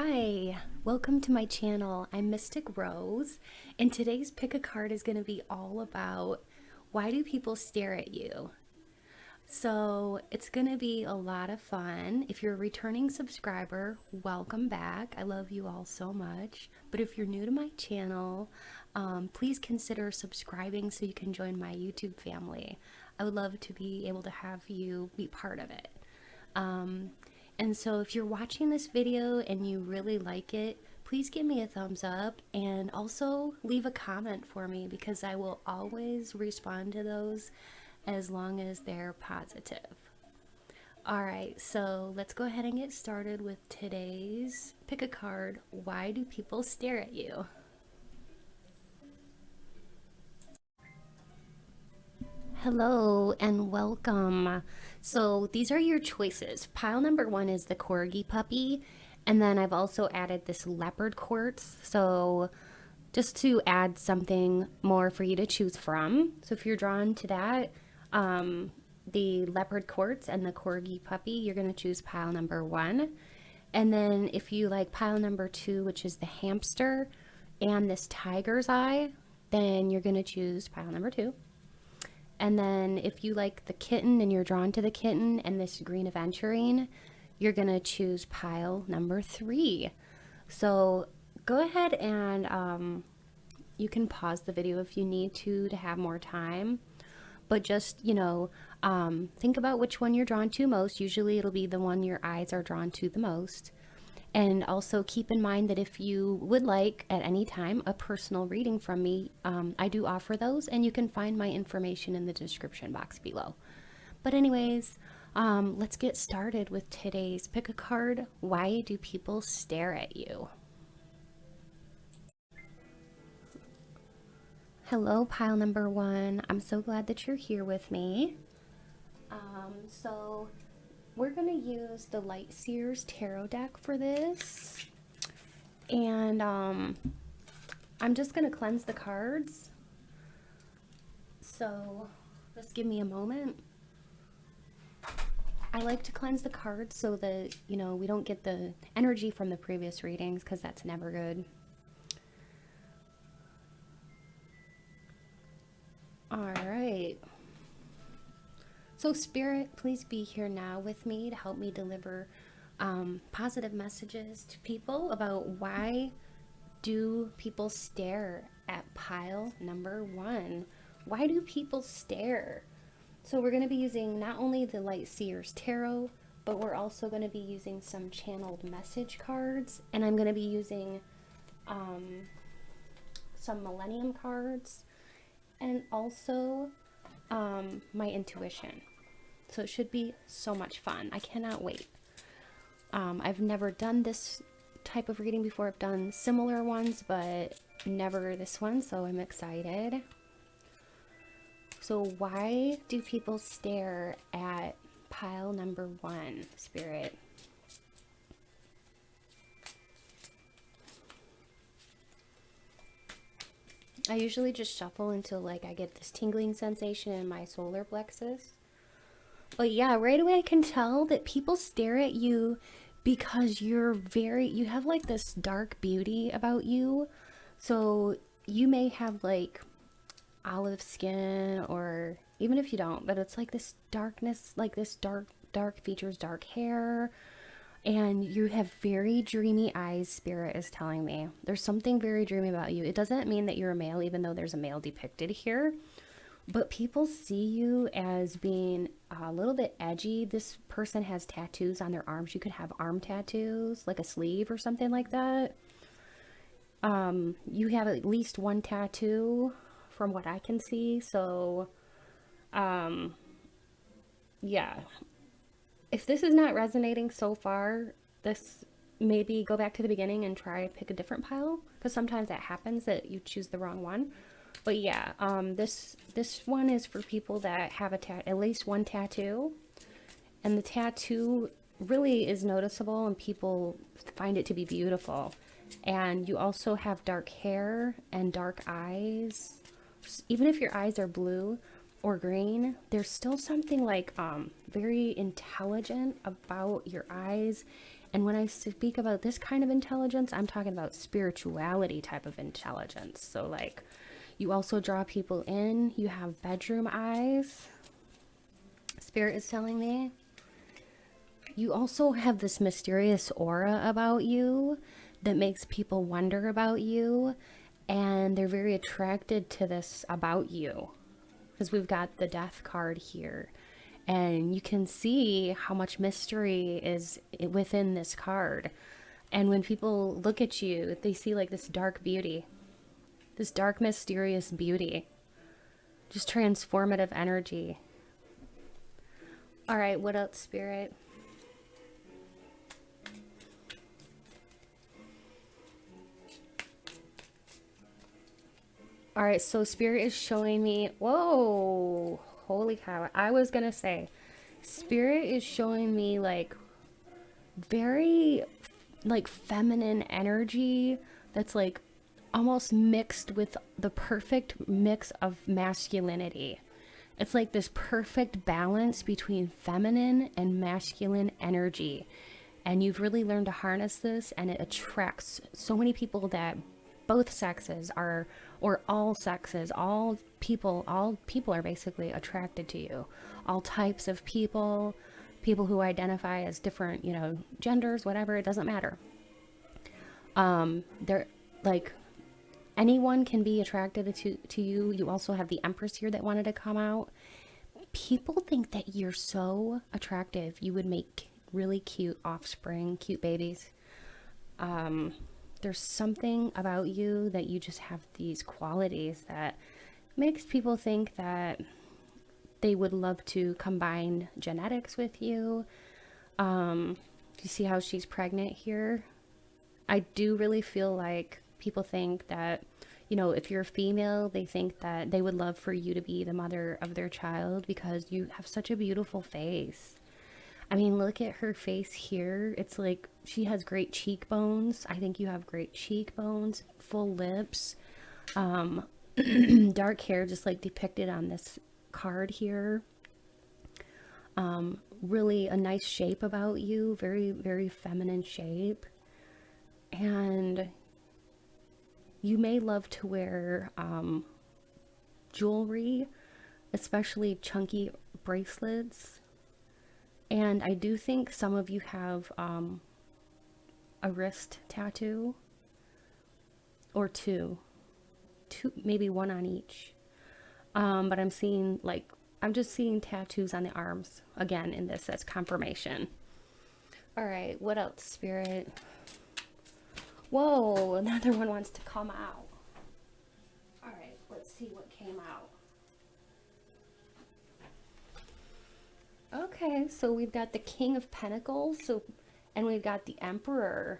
Hi, welcome to my channel. I'm Mystic Rose, and today's pick a card is going to be all about why do people stare at you? So it's going to be a lot of fun. If you're a returning subscriber, welcome back. I love you all so much. But if you're new to my channel, please consider subscribing so you can join my YouTube family. I would love to be able to have you be part of it. And so if you're watching this video and you really like it, please give me a thumbs up and also leave a comment for me because I will always respond to those as long as they're positive. Alright, so let's go ahead and get started with today's pick a card. Why do people stare at you? Hello and welcome. So these are your choices. Pile number 1 is the Corgi puppy, and then I've also added this leopard quartz, so just to add something more for you to choose from. So if you're drawn to that, the leopard quartz and the Corgi puppy, you're going to choose pile number 1. And then if you like pile number 2, which is the hamster and this tiger's eye, then you're going to choose pile number 2. And then if you like the kitten and you're drawn to the kitten and this green aventurine, you're going to choose pile number 3. So go ahead and you can pause the video if you need to have more time. But just, think about which one you're drawn to most. Usually it'll be the one your eyes are drawn to the most. And also keep in mind that if you would like at any time a personal reading from me, I do offer those, and you can find my information in the description box below. But anyways, let's get started with today's pick a card. Why do people stare at you? Hello, pile number 1. I'm so glad that you're here with me. So we're going to use the Light Seers Tarot deck for this. And I'm just going to cleanse the cards. So just give me a moment. I like to cleanse the cards so that, we don't get the energy from the previous readings, because that's never good. All right. So Spirit, please be here now with me to help me deliver positive messages to people about why do people stare at pile number 1. Why do people stare? So we're going to be using not only the Light Seers Tarot, but we're also going to be using some channeled message cards, and I'm going to be using some Millennium cards, and also my intuition. So it should be so much fun. I cannot wait. I've never done this type of reading before. I've done similar ones, but never this one, so I'm excited. So why do people stare at pile number 1, Spirit? I usually just shuffle until I get this tingling sensation in my solar plexus. But yeah, right away I can tell that people stare at you because you have this dark beauty about you. So you may have olive skin, or even if you don't, but it's this darkness, this dark features, dark hair, and you have very dreamy eyes, Spirit is telling me. There's something very dreamy about you. It doesn't mean that you're a male, even though there's a male depicted here. But people see you as being a little bit edgy. This person has tattoos on their arms. You could have arm tattoos, like a sleeve or something like that. You have at least one tattoo from what I can see. So, yeah. If this is not resonating so far, maybe go back to the beginning and try pick a different pile, because sometimes that happens that you choose the wrong one. But yeah, this one is for people that have at least one tattoo, and the tattoo really is noticeable and people find it to be beautiful. And you also have dark hair and dark eyes. Even if your eyes are blue or green, there's still something very intelligent about your eyes And when I speak about this kind of intelligence, I'm talking about spirituality type of intelligence. So like, you also draw people in. You have bedroom eyes. Spirit is telling me. You also have this mysterious aura about you that makes people wonder about you. And they're very attracted to this about you. Because we've got the Death card here. And you can see how much mystery is within this card. And when people look at you, they see like this dark beauty. This dark, mysterious beauty. Just transformative energy. All right, what else, Spirit? All right, so Spirit is showing me, whoa, holy cow. I was gonna say, Spirit is showing me like very like feminine energy that's like almost mixed with the perfect mix of masculinity. It's like this perfect balance between feminine and masculine energy. And you've really learned to harness this, and it attracts so many people that both sexes are, or all sexes, all people are basically attracted to you. All types of people, people who identify as different, you know, genders, whatever, it doesn't matter. They're like, anyone can be attracted to you. You also have the Empress here that wanted to come out. People think that you're so attractive. You would make really cute offspring, cute babies. There's something about you that you just have these qualities that makes people think that they would love to combine genetics with you. You see how she's pregnant here? I do really feel like people think that, you know, if you're a female, they think that they would love for you to be the mother of their child because you have such a beautiful face. I mean, look at her face here. It's like she has great cheekbones. I think you have great cheekbones, full lips, dark hair, just like depicted on this card here. Really a nice shape about you, very, very feminine shape. And you may love to wear jewelry, especially chunky bracelets. And I do think some of you have a wrist tattoo or two, maybe one on each. But I'm seeing like, I'm just seeing tattoos on the arms again in this as confirmation. All right, what else, Spirit? Whoa, another one wants to come out. All right, let's see what came out. Okay, so we've got the King of Pentacles, and we've got the Emperor.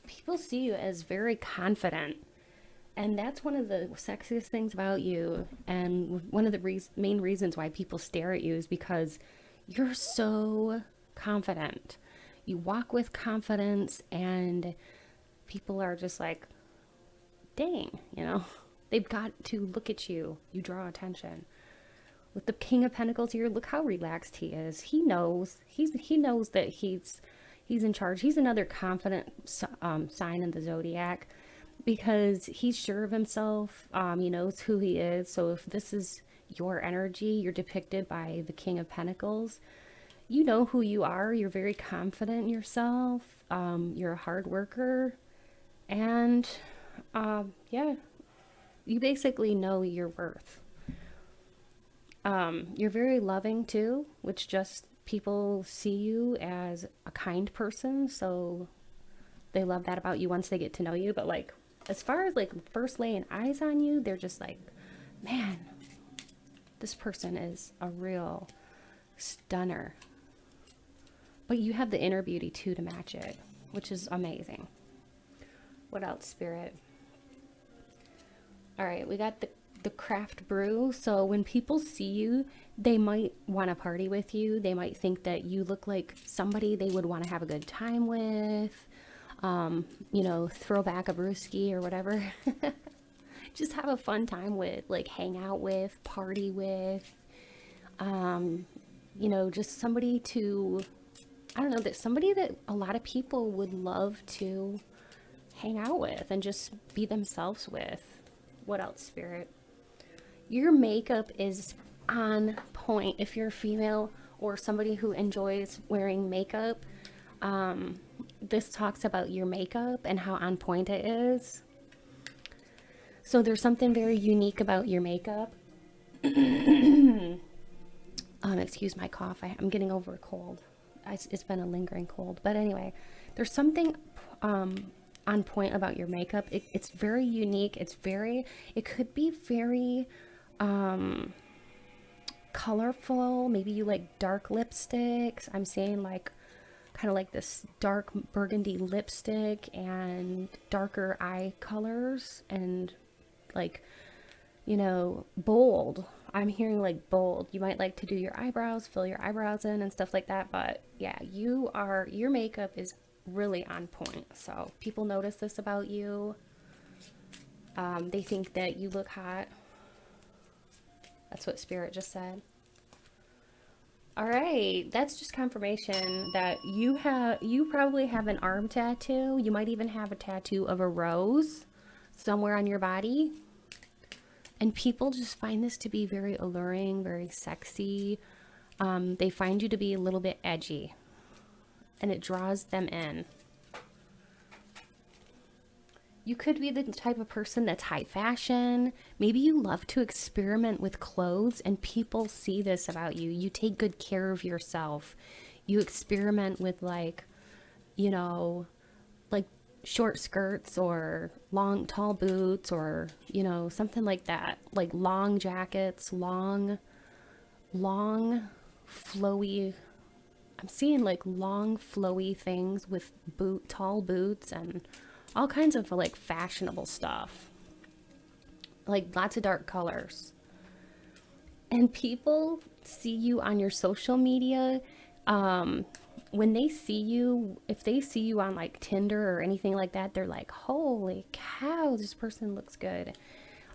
People see you as very confident, and that's one of the sexiest things about you, and one of the main reasons why people stare at you is because you're so confident. You walk with confidence, and people are just like, dang, you know, they've got to look at you. You draw attention. With the King of Pentacles here, look how relaxed he is. He knows. He knows that he's in charge. He's another confident sign in the zodiac because he's sure of himself. He knows who he is. So if this is your energy, you're depicted by the King of Pentacles. You know who you are. You're very confident in yourself. You're a hard worker. And yeah, you basically know your worth. You're very loving too, which just people see you as a kind person, so they love that about you once they get to know you. But like, as far as like first laying eyes on you, they're just like, man, this person is a real stunner. But you have the inner beauty too to match it, which is amazing. What else, Spirit? All right, we got the craft brew. So when people see you, they might want to party with you. They might think that you look like somebody they would want to have a good time with. You know, throw back a brewski or whatever. Just have a fun time with, like hang out with, party with. You know, just somebody to I don't know, that somebody that a lot of people would love to hang out with and just be themselves with. What else, Spirit? Your makeup is on point if you're a female or somebody who enjoys wearing makeup. This talks about your makeup and how on point it is. So there's something very unique about your makeup. Excuse my cough. I'm getting over a cold. It's been a lingering cold. But anyway, there's something on point about your makeup. It's very unique. It could be very colorful. Maybe you like dark lipsticks. I'm seeing like kind of like this dark burgundy lipstick and darker eye colors and like, you know, bold. I'm hearing like bold. You might like to do your eyebrows, fill your eyebrows in and stuff like that. But yeah, your makeup is really on point. So people notice this about you. They think that you look hot. That's what Spirit just said. All right, that's just confirmation that you probably have an arm tattoo. You might even have a tattoo of a rose somewhere on your body. And people just find this to be very alluring, very sexy. They find you to be a little bit edgy, and it draws them in. You could be the type of person that's high fashion. Maybe you love to experiment with clothes and people see this about you. You take good care of yourself. You experiment with like, you know, like short skirts or long, tall boots or, you know, something like that. Like long jackets, long, flowy. I'm seeing like long, flowy things with tall boots and all kinds of like fashionable stuff, like lots of dark colors. And people see you on your social media. When they see you, if they see you on like Tinder or anything like that, they're like, holy cow, this person looks good.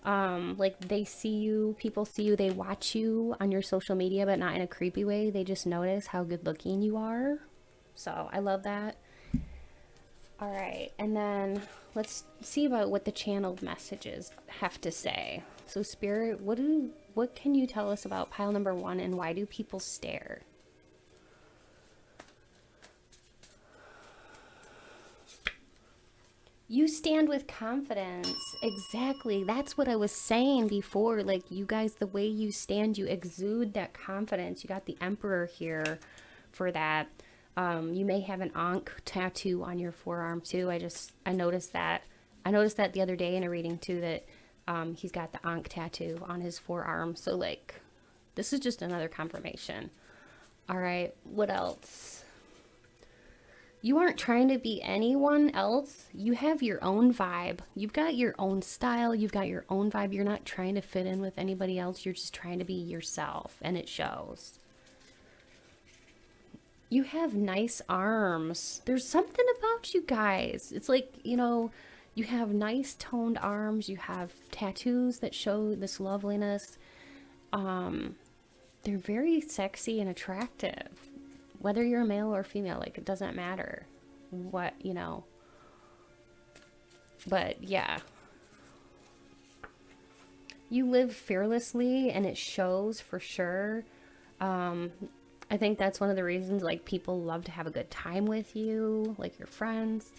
Like they see you, people see you, they watch you on your social media, but not in a creepy way. They just notice how good looking you are. So I love that. All right, and then let's see about what the channeled messages have to say. So Spirit, what can you tell us about pile number 1 and why do people stare? You stand with confidence. Exactly. That's what I was saying before. Like you guys, the way you stand, you exude that confidence. You got the Emperor here for that. You may have an Ankh tattoo on your forearm too. I noticed that. I noticed that the other day in a reading too, that he's got the Ankh tattoo on his forearm. So like, this is just another confirmation. All right, what else? You aren't trying to be anyone else. You have your own vibe. You've got your own style. You've got your own vibe. You're not trying to fit in with anybody else. You're just trying to be yourself, and it shows. You have nice arms. There's something about you guys. It's like, you know, you have nice toned arms. You have tattoos that show this loveliness. They're very sexy and attractive. Whether you're a male or female, like, it doesn't matter what, you know. But, yeah. You live fearlessly, and it shows for sure. I think that's one of the reasons, like, people love to have a good time with you, like your friends.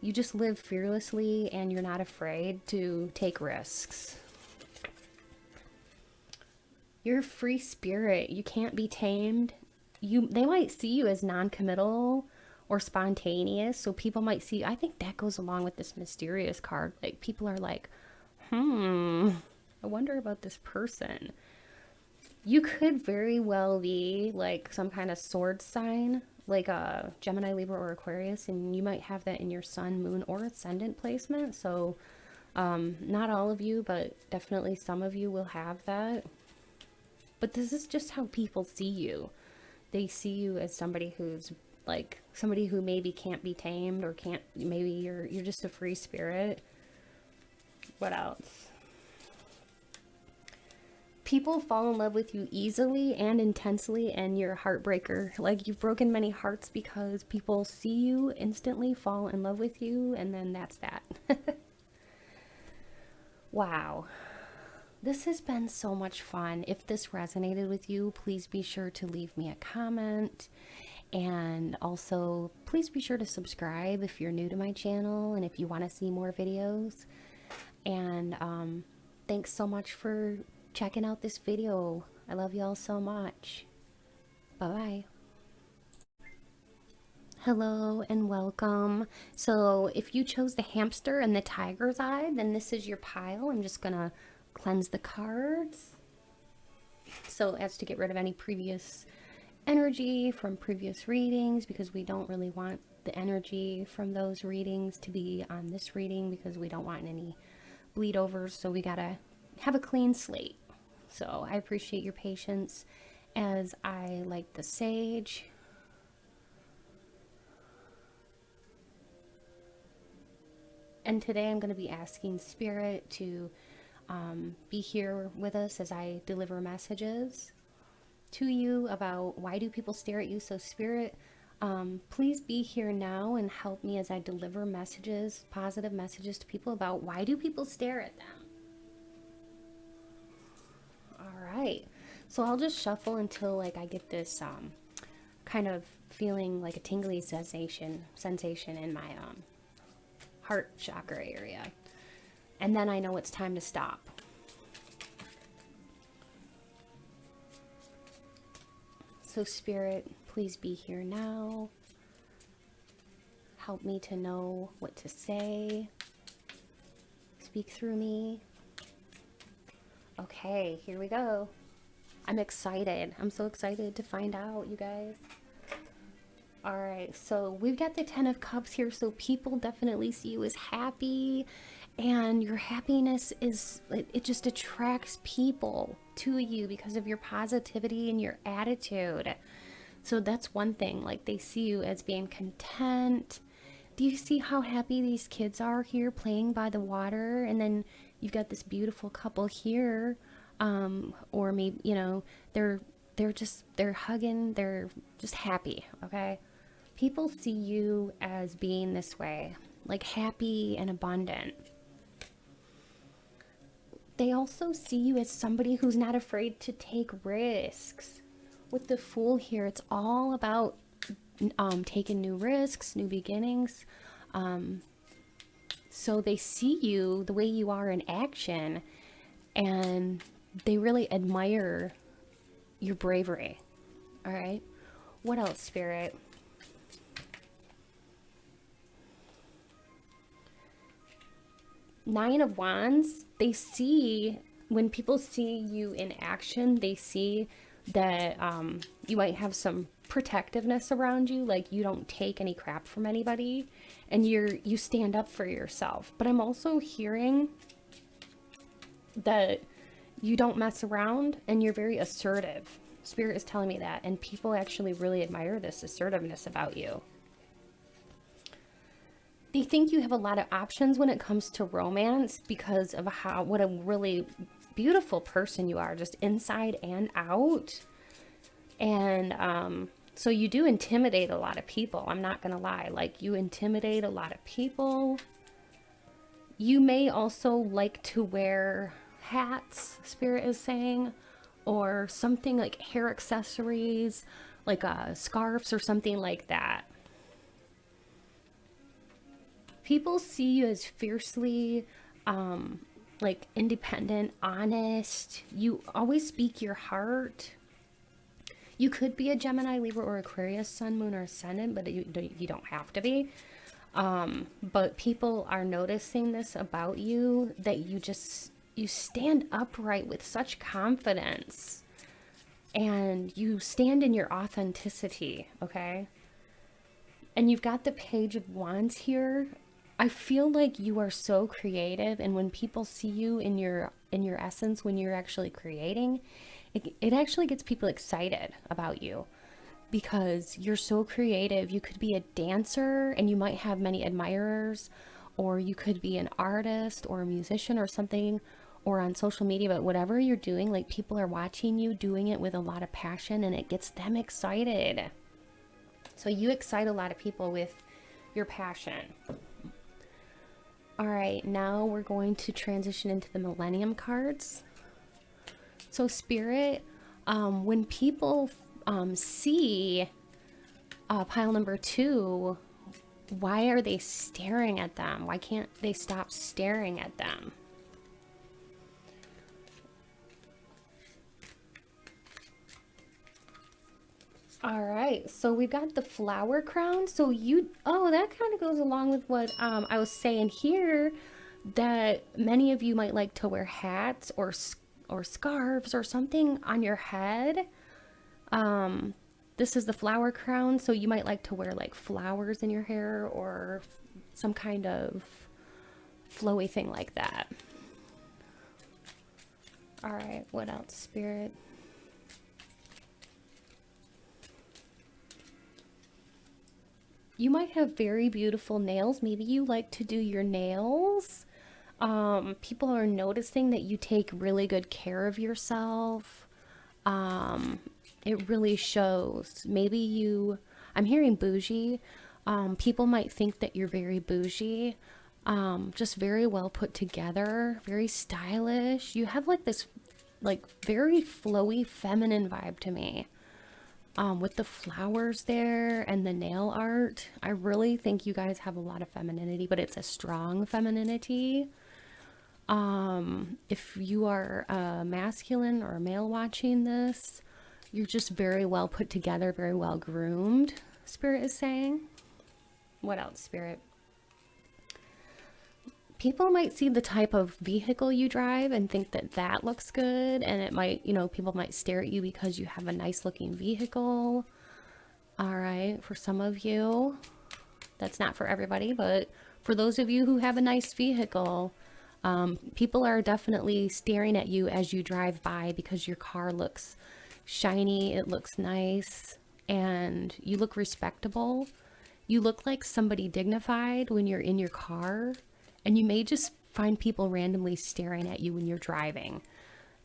You just live fearlessly, and you're not afraid to take risks. You're a free spirit. You can't be tamed. They might see you as non-committal or spontaneous, so people might see, I think that goes along with this mysterious card. Like, people are like, I wonder about this person. You could very well be like some kind of sword sign, like a Gemini, Libra, or Aquarius, and you might have that in your sun, moon, or ascendant placement. So not all of you, but definitely some of you will have that. But this is just how people see you. They see you as somebody who's like somebody who maybe can't be tamed, or can't, maybe you're just a free spirit. What else? People fall in love with you easily and intensely, and you're a heartbreaker. Like, you've broken many hearts because people see you, instantly fall in love with you, and then that's that. Wow. This has been so much fun. If this resonated with you, please be sure to leave me a comment. And also, please be sure to subscribe if you're new to my channel and if you want to see more videos. And thanks so much for checking out this video. I love y'all so much. Bye-bye. Hello and welcome. So if you chose the hamster and the tiger's eye, then this is your pile. I'm just gonna cleanse the cards so as to get rid of any previous energy from previous readings, because we don't really want the energy from those readings to be on this reading, because we don't want any bleed overs. So we gotta have a clean slate. So I appreciate your patience as I light the sage. And today I'm going to be asking Spirit to be here with us as I deliver messages to you about why do people stare at you. So Spirit, please be here now and help me as I deliver messages, positive messages to people about why do people stare at them. All right. So I'll just shuffle until like I get this kind of feeling like a tingly sensation in my heart chakra area, and then I know it's time to stop. So Spirit, please be here now. Help me to know what to say. Speak through me. Okay, here we go. I'm excited. I'm so excited to find out, you guys. All right, so we've got the 10 of Cups here, so people definitely see you as happy, and your happiness is, it just attracts people to you because of your positivity and your attitude. So that's one thing, like they see you as being content. Do you see how happy these kids are here playing by the water? And then you've got this beautiful couple here, or maybe, you know, they're hugging, they're just happy, okay? People see you as being this way, like happy and abundant. They also see you as somebody who's not afraid to take risks. With the Fool here, it's all about taking new risks, new beginnings. So they see you the way you are in action, and they really admire your bravery. All right. What else, Spirit? Nine of Wands, they see, when people see you in action, they see that you might have some protectiveness around you, like you don't take any crap from anybody, and you stand up for yourself. But I'm also hearing that you don't mess around and you're very assertive. Spirit is telling me that, and people actually really admire this assertiveness about you. They think you have a lot of options when it comes to romance because of what a really beautiful person you are, just inside and out. And so you do intimidate a lot of people. I'm not gonna lie, like you intimidate a lot of people. You may also like to wear hats, Spirit is saying, or something like hair accessories, like scarves or something like that. People see you as fiercely, like independent, honest. You always speak your heart. You could be a Gemini, Libra, or Aquarius, Sun, Moon, or Ascendant, but you don't have to be. But people are noticing this about you, that you stand upright with such confidence, and you stand in your authenticity, okay? And you've got the Page of Wands here. I feel like you are so creative, and when people see you in your essence, when you're actually creating, it actually gets people excited about you because you're so creative. You could be a dancer and you might have many admirers, or you could be an artist or a musician or something, or on social media, but whatever you're doing, like people are watching you doing it with a lot of passion and it gets them excited. So you excite a lot of people with your passion. All right, now we're going to transition into the Millennium cards. So Spirit, when people see pile number 2, why are they staring at them? Why can't they stop staring at them? All right, so we've got the flower crown. So that kind of goes along with what I was saying here, that many of you might like to wear hats or scarves or something on your head. This is the flower crown, so you might like to wear like flowers in your hair or some kind of flowy thing like that. All right, what else, Spirit? You might have very beautiful nails. Maybe you like to do your nails. People are noticing that you take really good care of yourself. It really shows. Maybe I'm hearing bougie. People might think that you're very bougie. Just very well put together, very stylish. You have like this like very flowy feminine vibe to me. With the flowers there and the nail art, I really think you guys have a lot of femininity, but it's a strong femininity. If you are masculine or a male watching this, you're just very well put together, very well groomed, Spirit is saying. What else, Spirit? People might see the type of vehicle you drive and think that that looks good, and it might, people might stare at you because you have a nice looking vehicle. All right, for some of you, that's not for everybody, but for those of you who have a nice vehicle, people are definitely staring at you as you drive by because your car looks shiny, it looks nice, and you look respectable. You look like somebody dignified when you're in your car. And you may just find people randomly staring at you when you're driving.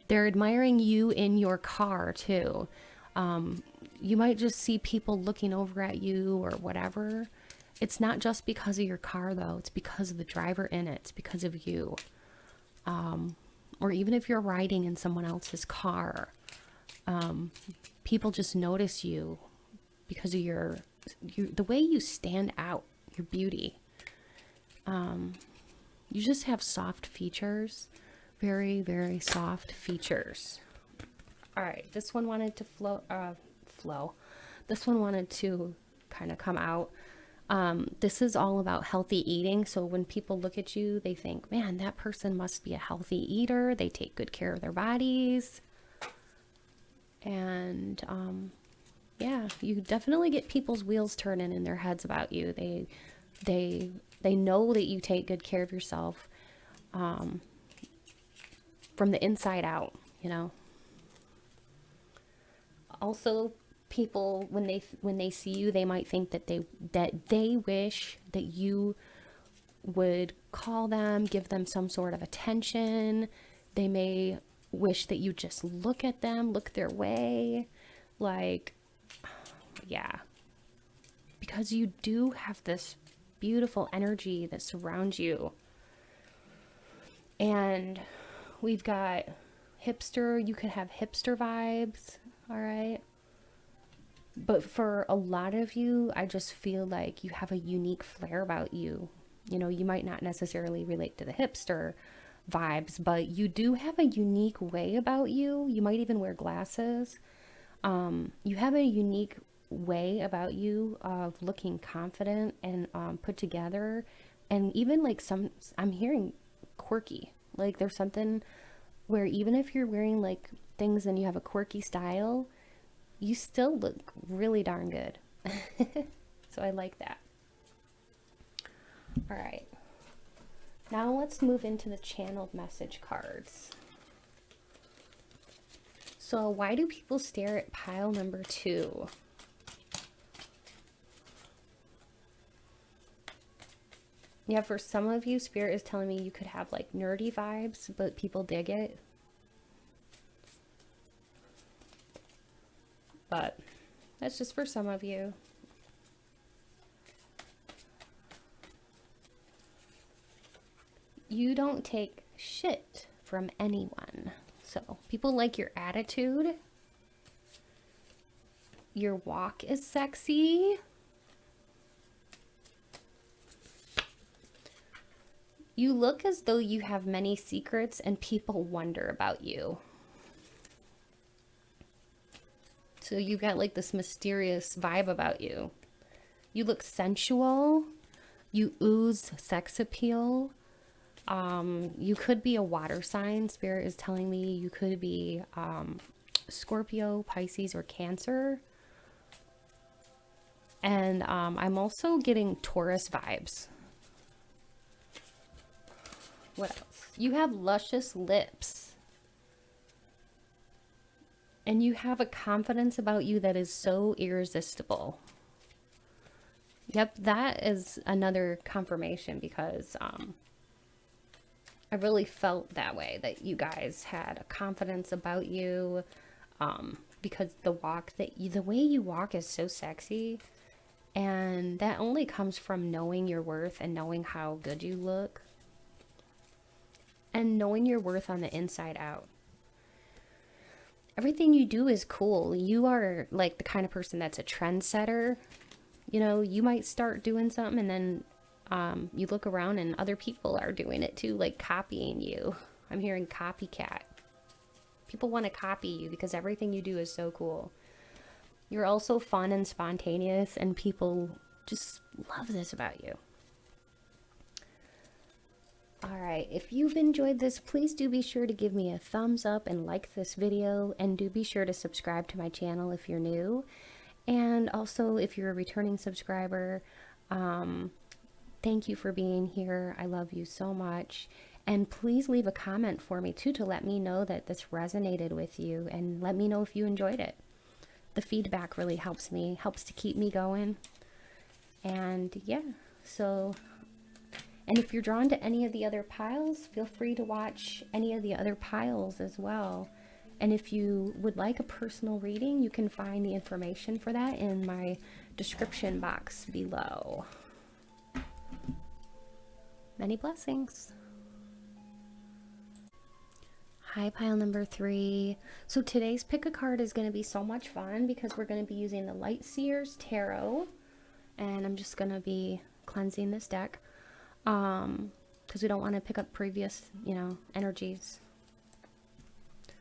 They're admiring you in your car too. You might just see people looking over at you or whatever. It's not just because of your car though. It's because of the driver in it. It's because of you. Or even if you're riding in someone else's car, people just notice you because of the way you stand out, your beauty. You just have soft features, very, very soft features. All right, this one wanted to flow. This one wanted to kind of come out. This is all about healthy eating. So when people look at you, they think, man, that person must be a healthy eater. They take good care of their bodies. And yeah, you definitely get people's wheels turning in their heads about you. They know that you take good care of yourself from the inside out, Also, people, when they see you, they might think that they wish that you would call them, give them some sort of attention. They may wish that you just look at them, look their way. Like, yeah. Because you do have this beautiful energy that surrounds you. And we've got hipster. You could have hipster vibes. All right. But for a lot of you, I just feel like you have a unique flair about you. You might not necessarily relate to the hipster vibes, but you do have a unique way about you. You might even wear glasses. You have a unique way about you of looking confident and put together, and even like I'm hearing quirky. Like there's something where even if you're wearing like things and you have a quirky style, you still look really darn good. So I like that. All right, now let's move into the channeled message cards. So why do people stare at pile number 2? Yeah, for some of you, Spirit is telling me you could have like nerdy vibes, but people dig it. But that's just for some of you. You don't take shit from anyone. So people like your attitude. Your walk is sexy. You look as though you have many secrets and people wonder about you. So you've got like this mysterious vibe about you. You look sensual. You ooze sex appeal. You could be a water sign. Spirit is telling me you could be Scorpio, Pisces, or Cancer. And I'm also getting Taurus vibes. What else? You have luscious lips. And you have a confidence about you that is so irresistible. Yep, that is another confirmation because I really felt that way, that you guys had a confidence about you, because the way you walk is so sexy, and that only comes from knowing your worth and knowing how good you look, and knowing your worth on the inside out. Everything you do is cool. You are like the kind of person that's a trendsetter. You know, you might start doing something and then you look around and other people are doing it too, like copying you. I'm hearing copycat. People want to copy you because everything you do is so cool. You're also fun and spontaneous, and people just love this about you. Alright, if you've enjoyed this, please do be sure to give me a thumbs up and like this video, and do be sure to subscribe to my channel if you're new. And also, if you're a returning subscriber, thank you for being here. I love you so much. And please leave a comment for me too to let me know that this resonated with you, and let me know if you enjoyed it. The feedback really helps me, helps to keep me going. And yeah, so, and if you're drawn to any of the other piles, feel free to watch any of the other piles as well. And if you would like a personal reading, you can find the information for that in my description box below. Many blessings. Hi, pile number 3. So today's pick a card is going to be so much fun because we're going to be using the Light Seers Tarot. And I'm just going to be cleansing this deck. Because we don't want to pick up previous, energies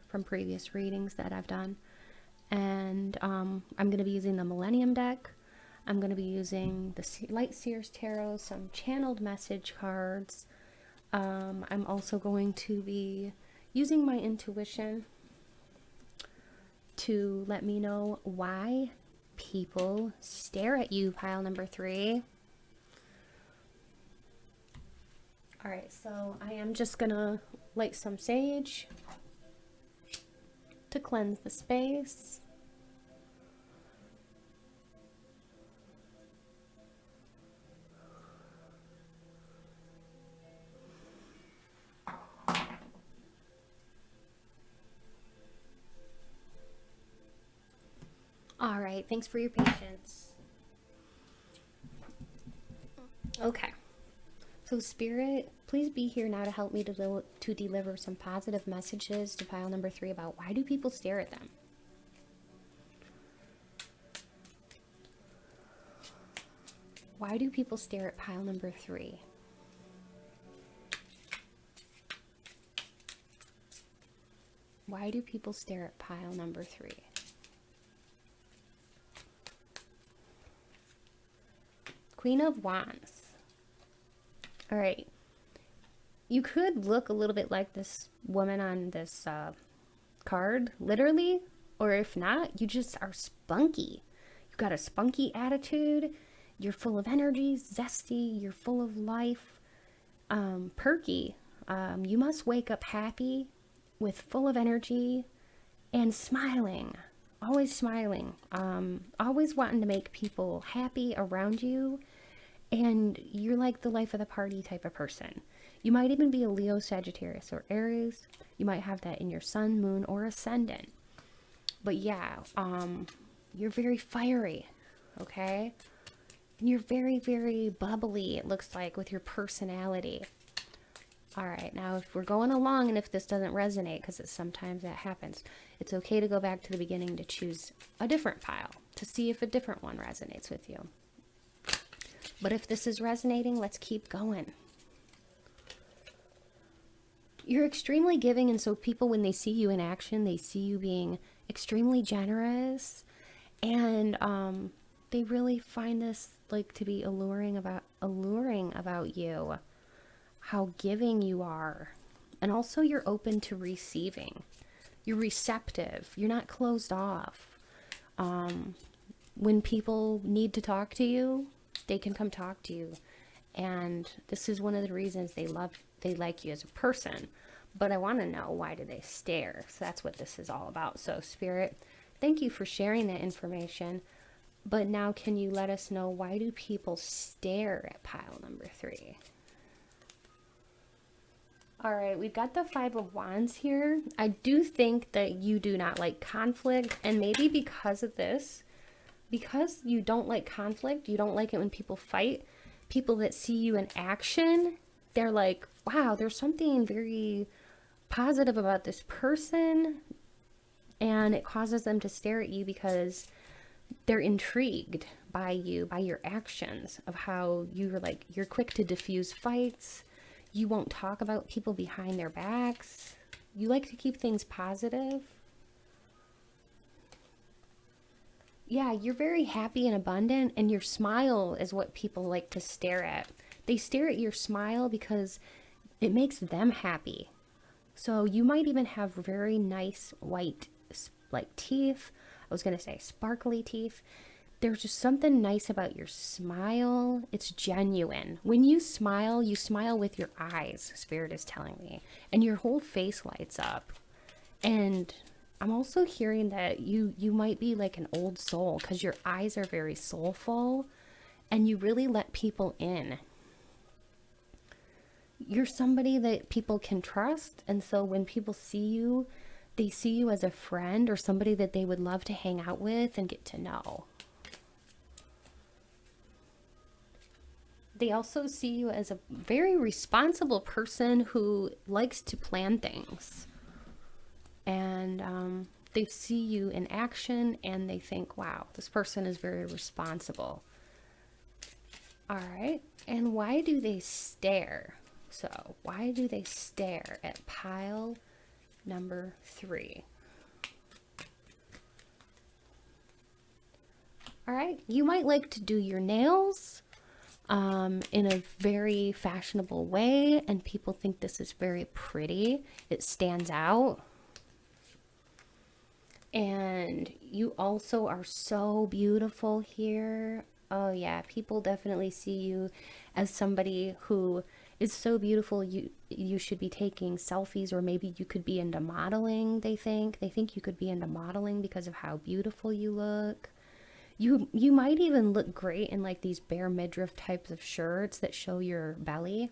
from previous readings that I've done. And I'm going to be using the Millennium deck. I'm going to be using the Light Seers Tarot, some channeled message cards. I'm also going to be using my intuition to let me know why people stare at you, pile number 3. Alright, so I am just going to light some sage to cleanse the space. All right, thanks for your patience. Okay, so Spirit, please be here now to help me to deliver some positive messages to pile number 3 about why do people stare at them. Why do people stare at pile number 3? Why do people stare at pile number 3? Queen of Wands. All right. You could look a little bit like this woman on this card, literally, or if not, you just are spunky. You've got a spunky attitude. You're full of energy, zesty. You're full of life, perky. You must wake up happy, with full of energy, and smiling. Always smiling. Always wanting to make people happy around you. And you're like the life of the party type of person. You might even be a Leo, Sagittarius, or Aries. You might have that in your sun, moon, or ascendant. But yeah, you're very fiery, okay? And you're very, very bubbly, it looks like, with your personality. All right, now if we're going along and if this doesn't resonate, because sometimes that happens, it's okay to go back to the beginning to choose a different pile to see if a different one resonates with you. But if this is resonating, let's keep going. You're extremely giving, and so people, when they see you in action, they see you being extremely generous, and they really find this like to be alluring about you, how giving you are, and also you're open to receiving. You're receptive. You're not closed off. When people need to talk to you, they can come talk to you, and this is one of the reasons they like you as a person. But I want to know, why do they stare? So that's what this is all about. So Spirit, thank you for sharing that information. But now can you let us know, why do people stare at pile number 3? All right, we've got the 5 of Wands here. I do think that you do not like conflict, and maybe because of this, because you don't like conflict, you don't like it when people fight, people that see you in action, they're like, wow, there's something very positive about this person, and it causes them to stare at you because they're intrigued by you, by your actions, of how you're quick to diffuse fights. You won't talk about people behind their backs. You like to keep things positive. Yeah, you're very happy and abundant, and your smile is what people like to stare at. They stare at your smile because it makes them happy. So you might even have very nice white, like, teeth. I was going to say sparkly teeth. There's just something nice about your smile. It's genuine. When you smile with your eyes, Spirit is telling me, and your whole face lights up. And I'm also hearing that you might be like an old soul, because your eyes are very soulful and you really let people in. You're somebody that people can trust, and so when people see you, they see you as a friend or somebody that they would love to hang out with and get to know. They also see you as a very responsible person who likes to plan things. And they see you in action and they think, wow, this person is very responsible. All right. And why do they stare? So why do they stare at pile number 3? All right. You might like to do your nails in a very fashionable way, and people think this is very pretty. It stands out. And you also are so beautiful here. Oh yeah, people definitely see you as somebody who is so beautiful. You should be taking selfies, or maybe you could be into modeling. They think you could be into modeling because of how beautiful you look. You might even look great in like these bare midriff types of shirts that show your belly.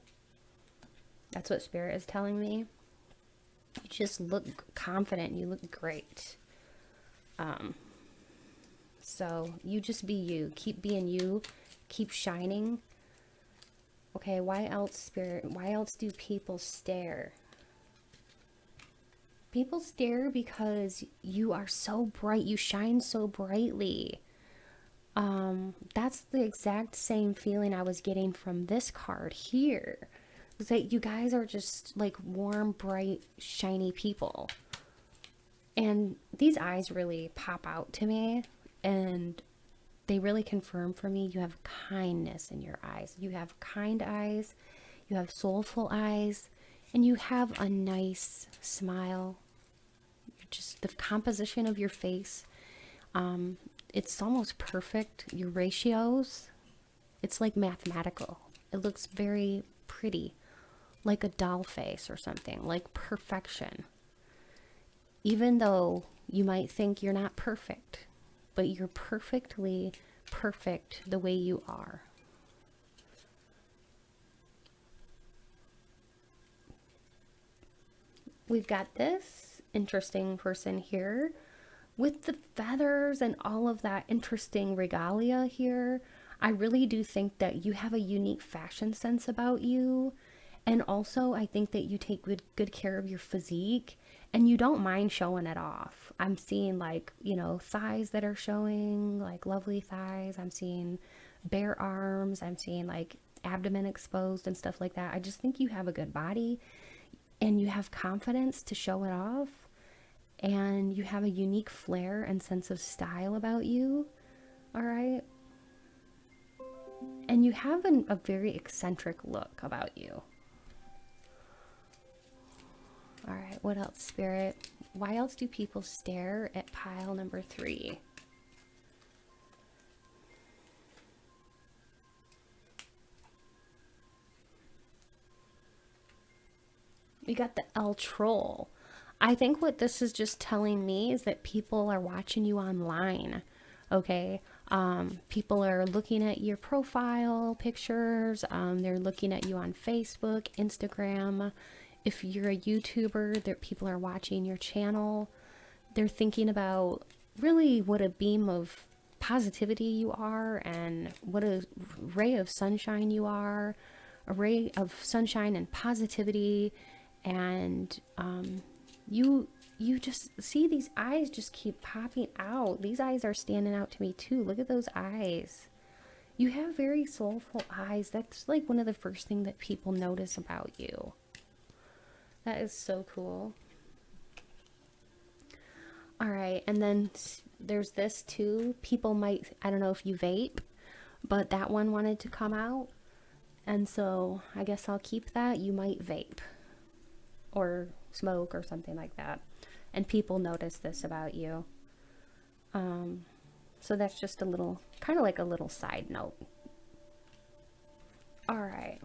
That's what Spirit is telling me. You just look confident. You look great. So you just be you. Keep being you. Keep shining. Okay, why else, Spirit? Why else do people stare? People stare because you are so bright. You shine so brightly. That's the exact same feeling I was getting from this card here. It's that you guys are just like warm, bright, shiny people. And these eyes really pop out to me, and they really confirm for me you have kindness in your eyes. You have kind eyes, you have soulful eyes, and you have a nice smile. Just the composition of your face, it's almost perfect. Your ratios, it's like mathematical. It looks very pretty, like a doll face or something, like perfection. Even though you might think you're not perfect, but you're perfectly perfect the way you are. we've got this interesting person here with the feathers and all of that interesting regalia here. I really do think that you have a unique fashion sense about you. And also, I think that you take good care of your physique and you don't mind showing it off. I'm seeing, like, you know, thighs that are showing, like lovely thighs. I'm seeing bare arms. I'm seeing like abdomen exposed and stuff like that. I just think you have a good body and you have confidence to show it off. And you have a unique flair and sense of style about you. All right. And you have a very eccentric look about you. All right, what else, Spirit? Why else do people stare at pile number 3? We got the L Troll. I think what this is just telling me is that people are watching you online, okay? People are looking at your profile pictures. They're looking at you on Facebook, Instagram. If you're a YouTuber, that people are watching your channel. They're thinking about really what a beam of positivity you are and what a ray of sunshine you are. A ray of sunshine and positivity. And you just see these eyes just keep popping out. These eyes are standing out to me too. Look at those eyes. You have very soulful eyes. That's like one of the first things that people notice about you. That is so cool. All right, and then there's this too. People might, I don't know if you vape, but that one wanted to come out. And so I guess I'll keep that. You might vape or smoke or something like that. And people notice this about you. So that's just a little, kind of like a little side note. All right.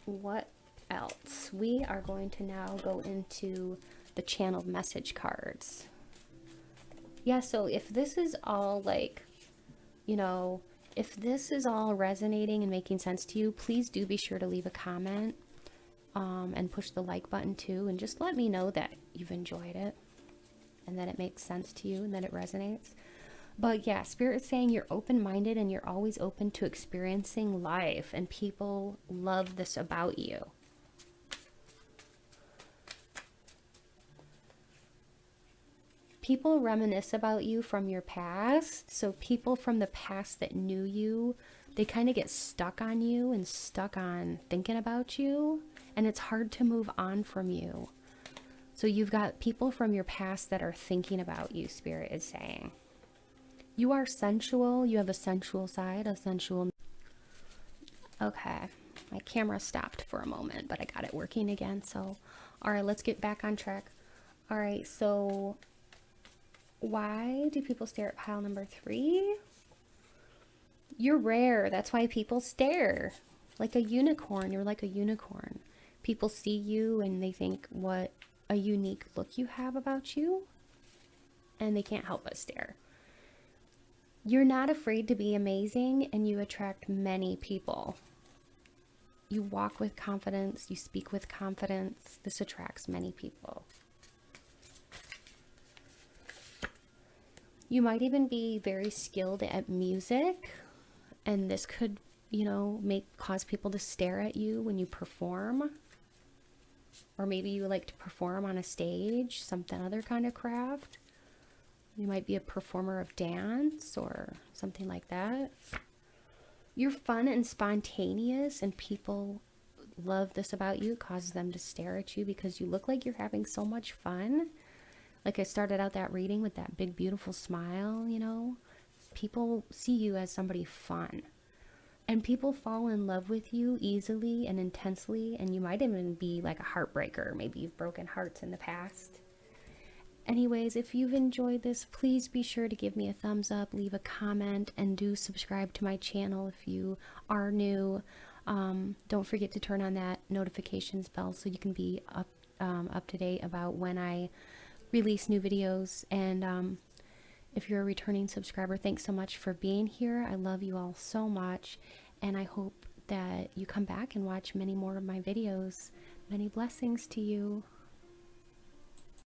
What else? We are going to now go into the channeled message cards. Yeah, so if this is all like, you know, if this is all resonating and making sense to you, please do be sure to leave a comment and push the like button too, and just let me know that you've enjoyed it and that it makes sense to you and that it resonates. But yeah, Spirit is saying you're open-minded and you're always open to experiencing life, and people love this about you. People reminisce about you from your past. So people from the past that knew you, they kind of get stuck on you and stuck on thinking about you, and it's hard to move on from you. So you've got people from your past that are thinking about you, Spirit is saying. You are sensual. You have a sensual side, a sensual... Okay, my camera stopped for a moment, but I got it working again. So, all right, let's get back on track. All right, so why do people stare at pile number 3? You're rare. That's why people stare. Like a unicorn. You're like a unicorn. People see you and they think what a unique look you have about you, and they can't help but stare. You're not afraid to be amazing, and you attract many people. You walk with confidence. You speak with confidence. This attracts many people. You might even be very skilled at music, and this could, you know, cause people to stare at you when you perform. Or maybe you like to perform on a stage, something other kind of craft. You might be a performer of dance or something like that. You're fun and spontaneous, and people love this about you. It causes them to stare at you because you look like you're having so much fun. Like I started out that reading with that big, beautiful smile, you know. People see you as somebody fun. And people fall in love with you easily and intensely, and you might even be like a heartbreaker. Maybe you've broken hearts in the past. Anyways, if you've enjoyed this, please be sure to give me a thumbs up, leave a comment, and do subscribe to my channel if you are new. Don't forget to turn on that notifications bell so you can be up to date about when I release new videos. And If you're a returning subscriber, thanks so much for being here. I love you all so much, and I hope that you come back and watch many more of my videos. Many blessings to you.